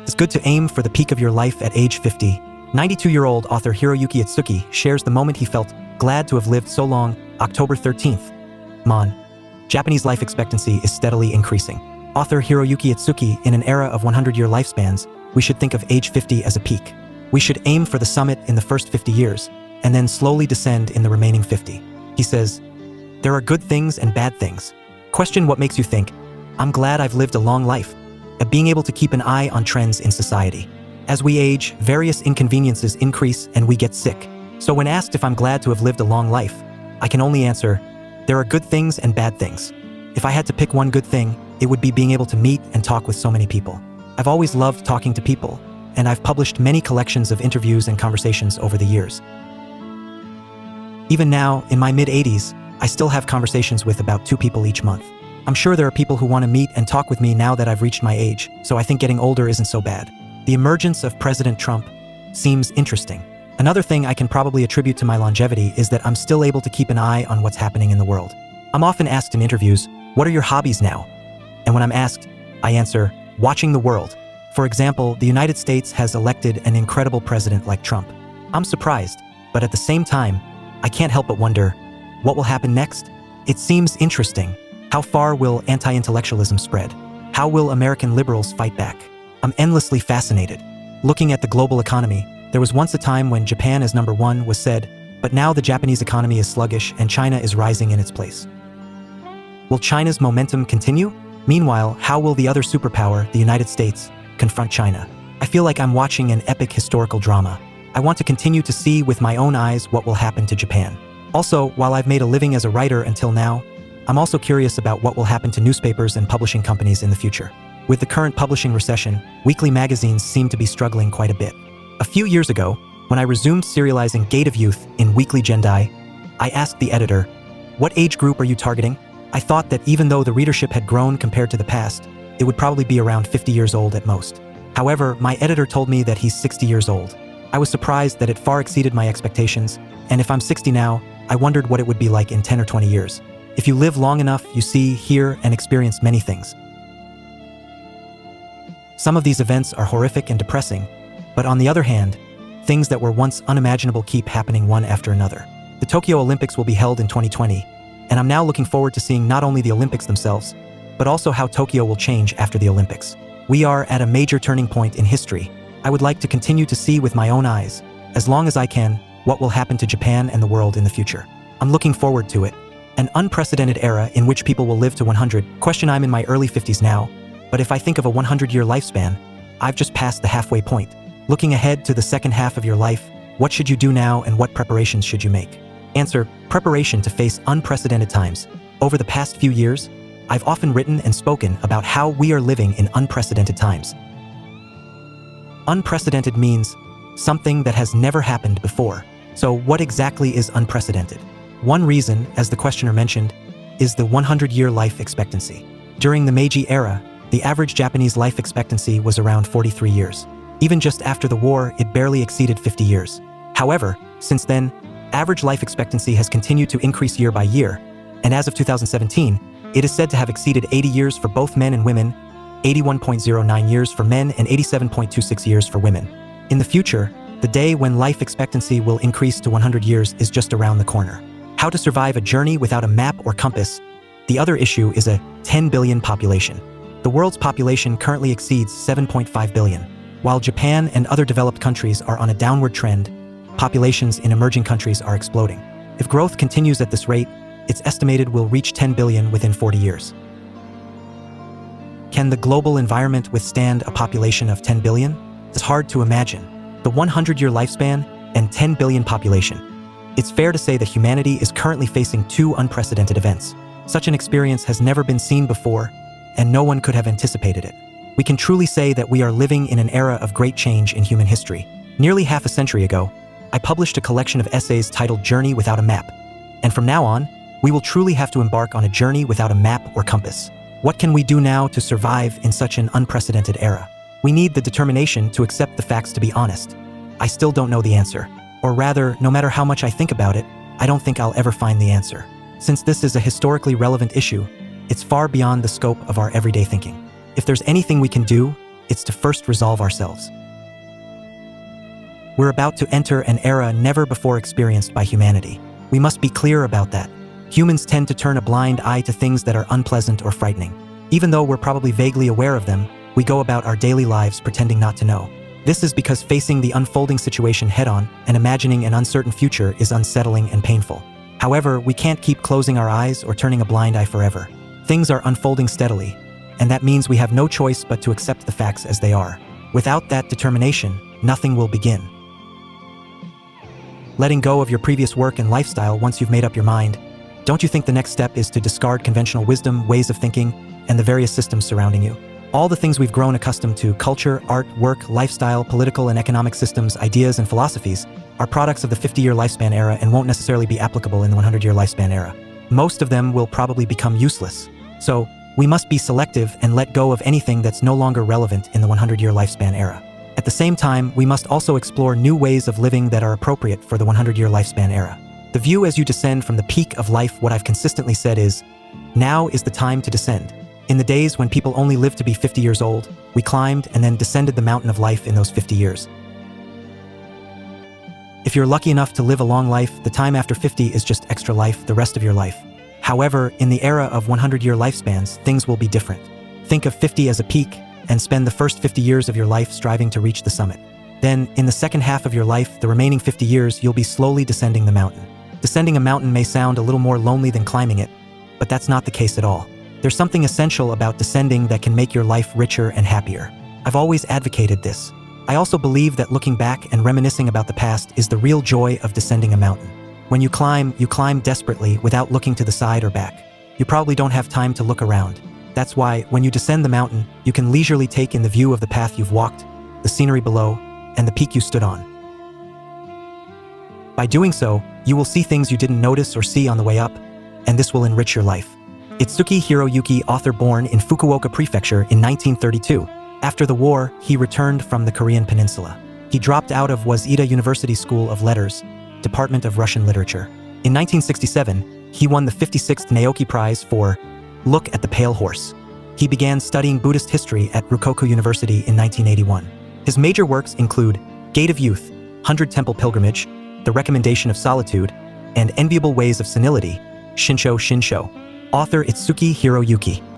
It's good to aim for the peak of your life at age 50. 92-year-old author Hiroyuki Itsuki shares the moment he felt glad to have lived so long, October 13th. Mon. Japanese life expectancy is steadily increasing. Author Hiroyuki Itsuki, in an era of 100-year lifespans, we should think of age 50 as a peak. We should aim for the summit in the first 50 years, and then slowly descend in the remaining 50. He says, there are good things and bad things. Question what makes you think, I'm glad I've lived a long life. At being able to keep an eye on trends in society. As we age, various inconveniences increase and we get sick. So when asked if I'm glad to have lived a long life, I can only answer, there are good things and bad things. If I had to pick one good thing, it would be being able to meet and talk with so many people. I've always loved talking to people, and I've published many collections of interviews and conversations over the years. Even now, in my mid-80s, I still have conversations with about 2 people each month. I'm sure there are people who want to meet and talk with me now that I've reached my age, so I think getting older isn't so bad. The emergence of President Trump seems interesting. Another thing I can probably attribute to my longevity is that I'm still able to keep an eye on what's happening in the world. I'm often asked in interviews, what are your hobbies now? And when I'm asked, I answer, watching the world. For example, the United States has elected an incredible president like Trump. I'm surprised, but at the same time, I can't help but wonder, what will happen next? It seems interesting. How far will anti-intellectualism spread? How will American liberals fight back? I'm endlessly fascinated. Looking at the global economy, there was once a time when Japan as number 1 was said, but now the Japanese economy is sluggish and China is rising in its place. Will China's momentum continue? Meanwhile, how will the other superpower, the United States, confront China? I feel like I'm watching an epic historical drama. I want to continue to see with my own eyes what will happen to Japan. Also, while I've made a living as a writer until now, I'm also curious about what will happen to newspapers and publishing companies in the future. With the current publishing recession, weekly magazines seem to be struggling quite a bit. A few years ago, when I resumed serializing Gate of Youth in Weekly Gendai, I asked the editor, what age group are you targeting? I thought that even though the readership had grown compared to the past, it would probably be around 50 years old at most. However, my editor told me that he's 60 years old. I was surprised that it far exceeded my expectations, and if I'm 60 now, I wondered what it would be like in 10 or 20 years. If you live long enough, you see, hear, and experience many things. Some of these events are horrific and depressing, but on the other hand, things that were once unimaginable keep happening one after another. The Tokyo Olympics will be held in 2020, and I'm now looking forward to seeing not only the Olympics themselves, but also how Tokyo will change after the Olympics. We are at a major turning point in history. I would like to continue to see with my own eyes, as long as I can, what will happen to Japan and the world in the future. I'm looking forward to it. An unprecedented era in which people will live to 100. I'm in my early 50s now, but if I think of a 100-year lifespan, I've just passed the halfway point. Looking ahead to the second half of your life, what should you do now and what preparations should you make? Answer, preparation to face unprecedented times. Over the past few years, I've often written and spoken about how we are living in unprecedented times. Unprecedented means something that has never happened before. So what exactly is unprecedented? One reason, as the questioner mentioned, is the 100-year life expectancy. During the Meiji era, the average Japanese life expectancy was around 43 years. Even just after the war, it barely exceeded 50 years. However, since then, average life expectancy has continued to increase year by year, and as of 2017, it is said to have exceeded 80 years for both men and women, 81.09 years for men and 87.26 years for women. In the future, the day when life expectancy will increase to 100 years is just around the corner. How to survive a journey without a map or compass. The other issue is a 10 billion population. The world's population currently exceeds 7.5 billion. While Japan and other developed countries are on a downward trend, populations in emerging countries are exploding. If growth continues at this rate, it's estimated we'll reach 10 billion within 40 years. Can the global environment withstand a population of 10 billion? It's hard to imagine. The 100-year lifespan and 10 billion population. It's fair to say that humanity is currently facing 2 unprecedented events. Such an experience has never been seen before, and no one could have anticipated it. We can truly say that we are living in an era of great change in human history. Nearly half a century ago, I published a collection of essays titled Journey Without a Map. And from now on, we will truly have to embark on a journey without a map or compass. What can we do now to survive in such an unprecedented era? We need the determination to accept the facts to be honest. I still don't know the answer. Or rather, no matter how much I think about it, I don't think I'll ever find the answer. Since this is a historically relevant issue, it's far beyond the scope of our everyday thinking. If there's anything we can do, it's to first resolve ourselves. We're about to enter an era never before experienced by humanity. We must be clear about that. Humans tend to turn a blind eye to things that are unpleasant or frightening. Even though we're probably vaguely aware of them, we go about our daily lives pretending not to know. This is because facing the unfolding situation head-on and imagining an uncertain future is unsettling and painful. However, we can't keep closing our eyes or turning a blind eye forever. Things are unfolding steadily, and that means we have no choice but to accept the facts as they are. Without that determination, nothing will begin. Letting go of your previous work and lifestyle once you've made up your mind, don't you think the next step is to discard conventional wisdom, ways of thinking, and the various systems surrounding you? All the things we've grown accustomed to, culture, art, work, lifestyle, political and economic systems, ideas, and philosophies, are products of the 50-year lifespan era and won't necessarily be applicable in the 100-year lifespan era. Most of them will probably become useless. So, we must be selective and let go of anything that's no longer relevant in the 100-year lifespan era. At the same time, we must also explore new ways of living that are appropriate for the 100-year lifespan era. The view as you descend from the peak of life, what I've consistently said is, now is the time to descend. In the days when people only lived to be 50 years old, we climbed and then descended the mountain of life in those 50 years. If you're lucky enough to live a long life, the time after 50 is just extra life, the rest of your life. However, in the era of 100-year lifespans, things will be different. Think of 50 as a peak, and spend the first 50 years of your life striving to reach the summit. Then, in the second half of your life, the remaining 50 years, you'll be slowly descending the mountain. Descending a mountain may sound a little more lonely than climbing it, but that's not the case at all. There's something essential about descending that can make your life richer and happier. I've always advocated this. I also believe that looking back and reminiscing about the past is the real joy of descending a mountain. When you climb desperately without looking to the side or back. You probably don't have time to look around. That's why, when you descend the mountain, you can leisurely take in the view of the path you've walked, the scenery below, and the peak you stood on. By doing so, you will see things you didn't notice or see on the way up, and this will enrich your life. Itsuki Hiroyuki, author, born in Fukuoka Prefecture in 1932. After the war, he returned from the Korean peninsula. He dropped out of Waseda University School of Letters, Department of Russian Literature. In 1967, he won the 56th Naoki Prize for Look at the Pale Horse. He began studying Buddhist history at Rukkoku University in 1981. His major works include Gate of Youth, 100 Temple Pilgrimage, The Recommendation of Solitude, and Enviable Ways of Senility, Shinsho. Author Itsuki Hiroyuki.